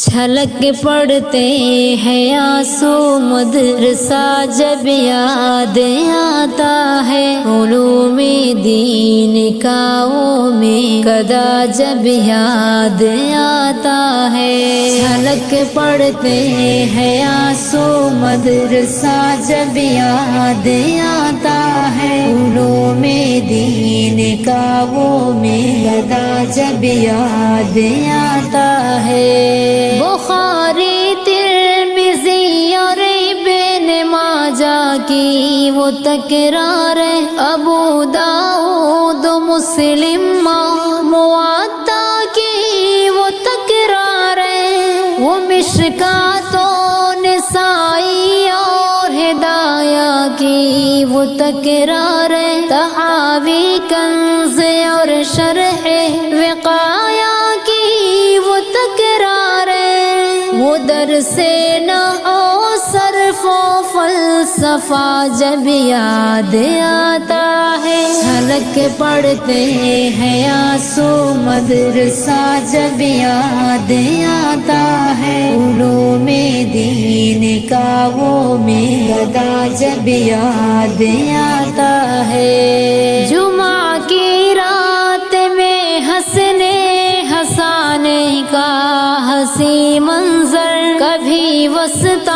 چھلک پڑتے ہیں آنسو مدرسہ جب یاد آتا ہے، علوم دین کا وہ میں قدا جب یاد آتا ہے۔ چھلک پڑتے ہیں آنسو مدرسہ جب یاد آتا ہے، علوم دین کا وہ میں قدا جب یاد آتا ہے۔ بخاری ترمذی اور ابن ماجہ کی وہ تکرار ہے، ابو داؤد مسلم موطا کی وہ تکرار ہے، وہ مشکات و نسائی اور ہدایہ کی وہ تکرار ہے، تحاوی کنز اور شرح وقایہ کی وہ تکرار ہے، وہ درس نحو صرف و فلسفہ جب یاد آتا ہے۔ چھلک پڑتے ہیں آنسو مدرسہ جب یاد آتا ہے، علوم دین کا وہ میں قدا جب یاد آتا ہے۔ جمعہ کی رات میں ہنسنے ہنسانے کا ہنسی منظر، کبھی وسطی